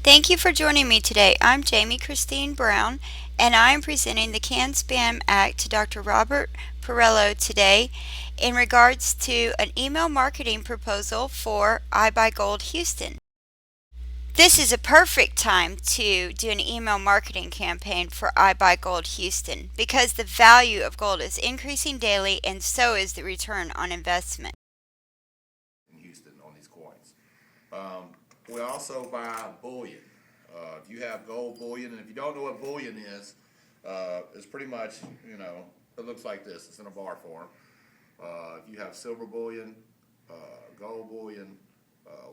Thank you for joining me today. I'm Jamie Christine Brown, and I am presenting the Can Spam Act to Dr. Robert Perello today in regards to an email marketing proposal for I Buy Gold Houston. This is a perfect time to do an email marketing campaign for I Buy Gold Houston because the value of gold is increasing daily and so is the return on investment. In Houston on these coins. We also buy bullion. If you have gold bullion, and if you don't know what bullion is, it's pretty much, it looks like this. It's in a bar form. If you have silver bullion, gold bullion,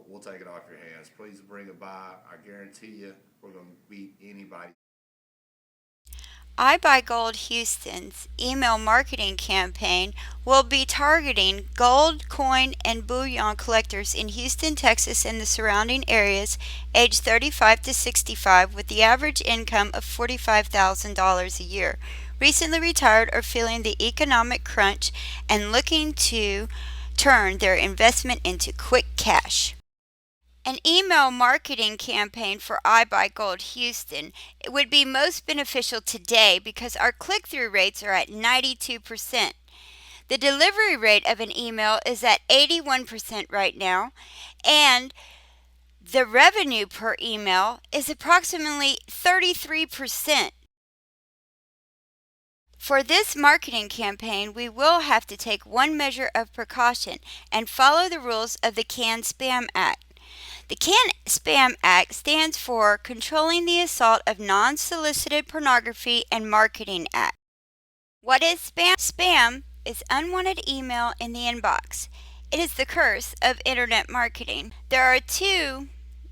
we'll take it off your hands. Please bring it by. I guarantee you we're going to beat anybody. I Buy Gold Houston's email marketing campaign will be targeting gold, coin, and bullion collectors in Houston, Texas, and the surrounding areas aged 35 to 65 with the average income of $45,000 a year, recently retired or feeling the economic crunch and looking to turn their investment into quick cash. An email marketing campaign for I Buy Gold Houston would be most beneficial today because our click-through rates are at 92%. The delivery rate of an email is at 81% right now, and the revenue per email is approximately 33%. For this marketing campaign, we will have to take one measure of precaution and follow the rules of the Can Spam Act. The Can Spam Act stands for Controlling the Assault of Non-Solicited Pornography and Marketing Act. What is spam? Spam is unwanted email in the inbox. It is the curse of internet marketing. There are two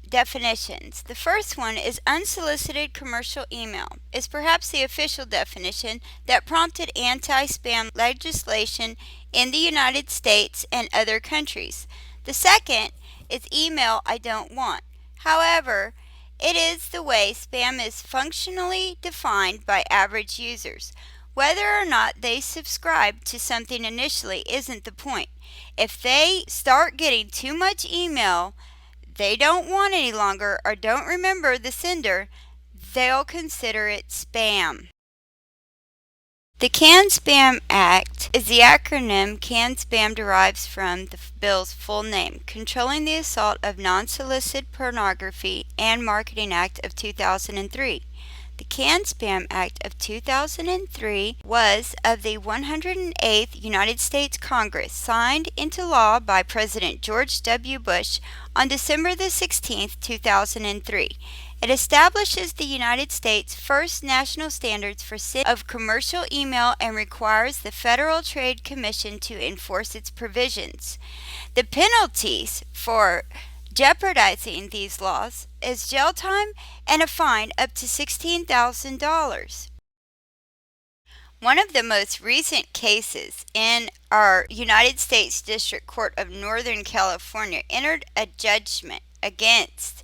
definitions. The first one is unsolicited commercial email. Is perhaps the official definition that prompted anti-spam legislation in the United States and other countries. The second is email I don't want. However, it is the way spam is functionally defined by average users. Whether or not they subscribe to something initially isn't the point. If they start getting too much email they don't want any longer or don't remember the sender, they'll consider it spam. The Can Spam Act is the acronym Can Spam derives from the bill's full name, Controlling the Assault of Non-Solicited Pornography and Marketing Act of 2003. The Can Spam Act of 2003 was of the 108th United States Congress, signed into law by President George W. Bush on December the 16th, 2003. It establishes the United States' first national standards for sending of commercial email and requires the Federal Trade Commission to enforce its provisions. The penalties for jeopardizing these laws is jail time and a fine up to $16,000. One of the most recent cases in our United States District Court of Northern California entered a judgment against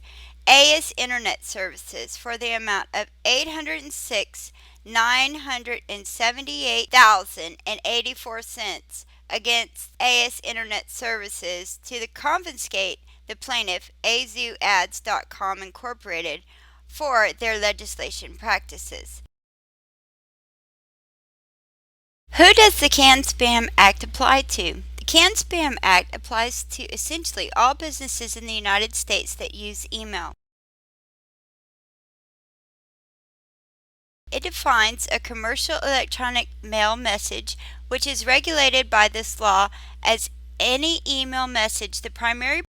AS Internet Services for the amount of $806,978,084 against AS Internet Services to confiscate the plaintiff AZooAds.com Incorporated for their legislation practices. Who does the Can Spam Act apply to? The Can Spam Act applies to essentially all businesses in the United States that use email. It defines a commercial electronic mail message, which is regulated by this law as any email message, the primary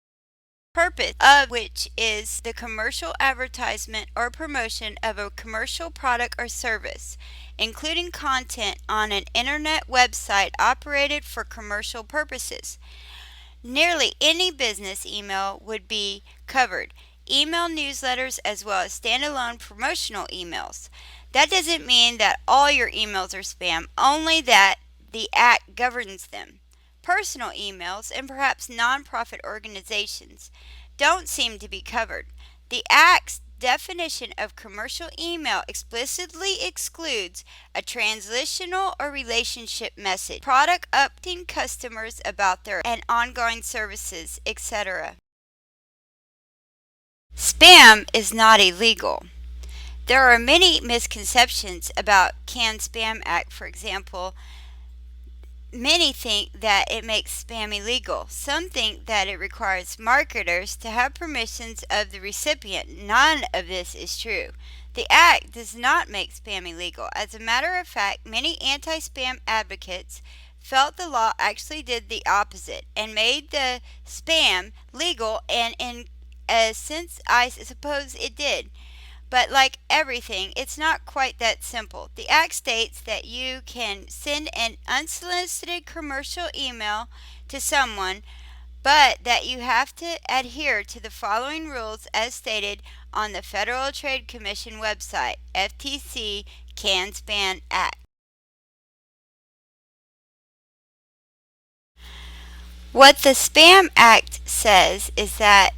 purpose of which is the commercial advertisement or promotion of a commercial product or service, including content on an internet website operated for commercial purposes. Nearly any business email would be covered, email newsletters as well as standalone promotional emails. That doesn't mean that all your emails are spam, only that the Act governs them. Personal emails and perhaps nonprofit organizations don't seem to be covered. The Act's definition of commercial email explicitly excludes a transitional or relationship message, product updating customers about their and ongoing services, etc. spam is not illegal. There are many misconceptions about Can Spam Act. For example, many think that it makes spam illegal. Some think that it requires marketers to have permissions of the recipient. None of this is true. The act does not make spam illegal. As a matter of fact, many anti spam advocates felt the law actually did the opposite and made the spam legal, and in a sense, I suppose it did. But like everything, it's not quite that simple. The Act states that you can send an unsolicited commercial email to someone, but that you have to adhere to the following rules as stated on the Federal Trade Commission website, FTC Can Spam Act. What the Spam Act says is that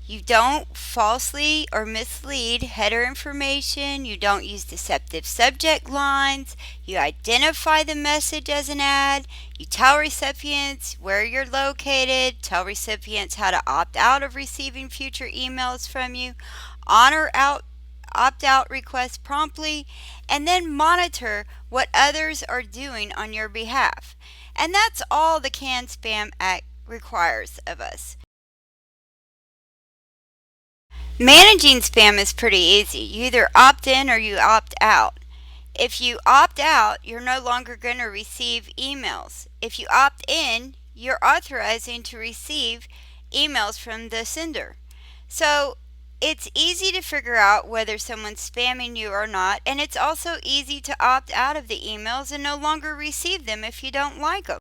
you don't falsely or mislead header information. You don't use deceptive subject lines. You identify the message as an ad. You tell recipients where you're located. Tell recipients how to opt out of receiving future emails from you. Honor opt out requests promptly. And then monitor what others are doing on your behalf. And that's all the Can Spam Act requires of us. Managing spam is pretty easy. You either opt in or you opt out. If you opt out, you're no longer going to receive emails. If you opt in, you're authorizing to receive emails from the sender. So it's easy to figure out whether someone's spamming you or not, and it's also easy to opt out of the emails and no longer receive them if you don't like them.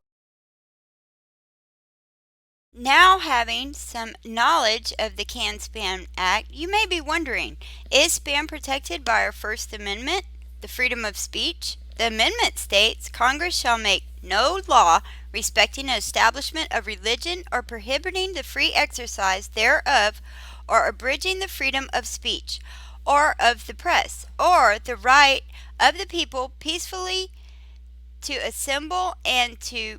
Now, having some knowledge of the Can Spam Act, you may be wondering, is spam protected by our First Amendment, the freedom of speech? The amendment states Congress shall make no law respecting an establishment of religion or prohibiting the free exercise thereof or abridging the freedom of speech or of the press or the right of the people peacefully to assemble and to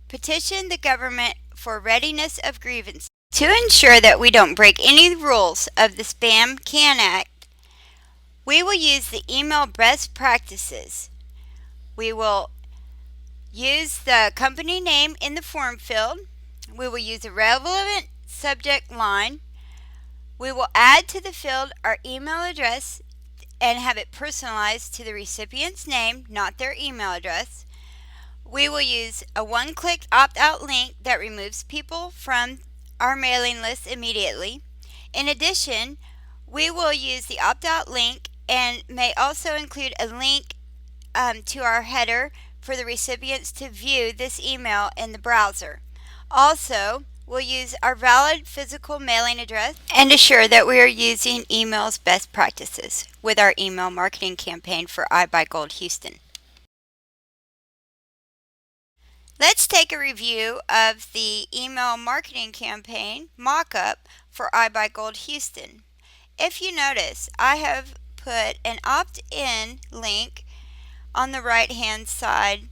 petition the government for readiness of grievance. To ensure that we don't break any rules of the Spam Can Act, we will use the email best practices. We will use the company name in the form field. We will use a relevant subject line. We will add to the field our email address and have it personalized to the recipient's name, not their email address. We will use a one-click opt-out link that removes people from our mailing list immediately. In addition, we will use the opt-out link and may also include a link to our header for the recipients to view this email in the browser. Also, we'll use our valid physical mailing address and assure that we are using email's best practices with our email marketing campaign for I Buy Gold Houston. Let's take a review of the email marketing campaign mock-up for I Buy Gold Houston. If you notice, I have put an opt-in link on the right-hand side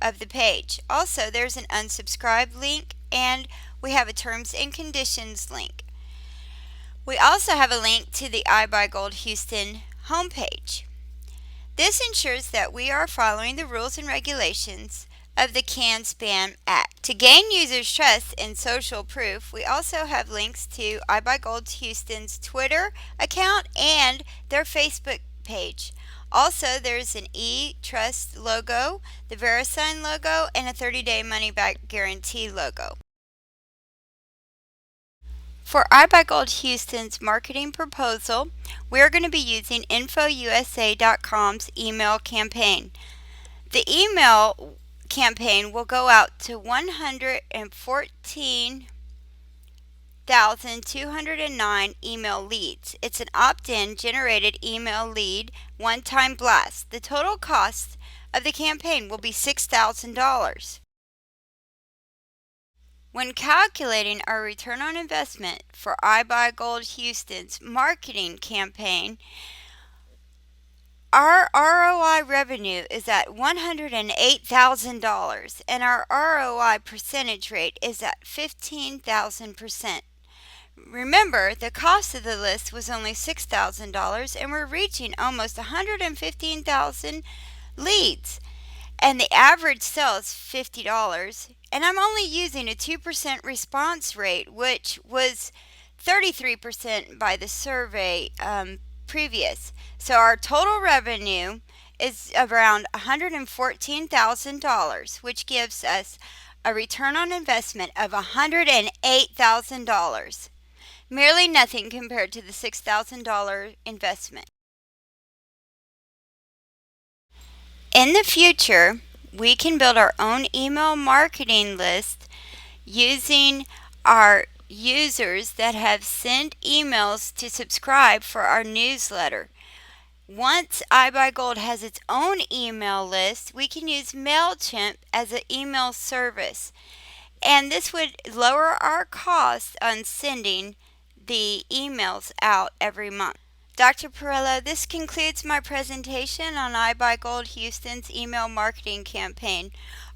of the page. Also, there's an unsubscribe link and we have a terms and conditions link. We also have a link to the I Buy Gold Houston homepage. This ensures that we are following the rules and regulations of the Can Spam Act. To gain users' trust and social proof, we also have links to I Buy Gold Houston's Twitter account and their Facebook page. Also, there's an e-trust logo, the VeriSign logo, and a 30-day money-back guarantee logo. For I Buy Gold Houston's marketing proposal, we're going to be using infousa.com's email campaign. The email campaign will go out to 114,209 email leads. It's an opt-in generated email lead one-time blast. The total cost of the campaign will be $6,000. When calculating our return on investment for I Buy Gold Houston's marketing campaign, our ROI revenue is at $108,000 and our ROI percentage rate is at 15,000%. Remember, the cost of the list was only $6,000 and we're reaching almost 115,000 leads. And the average sale is $50. And I'm only using a 2% response rate, which was 33% by the survey previous. So our total revenue is around $114,000, which gives us a return on investment of $108,000. Merely nothing compared to the $6,000 investment. In the future, we can build our own email marketing list using our users that have sent emails to subscribe for our newsletter. Once iBuyGold has its own email list, we can use MailChimp as an email service. And this would lower our costs on sending the emails out every month. Dr. Perillo, this concludes my presentation on iBuyGold Houston's email marketing campaign.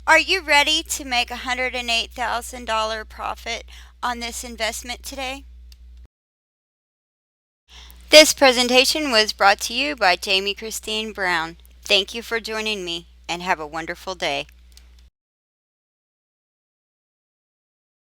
Are you ready to make a $108,000 profit on this investment today? This presentation was brought to you by Jamie Christine Brown. Thank you for joining me and have a wonderful day.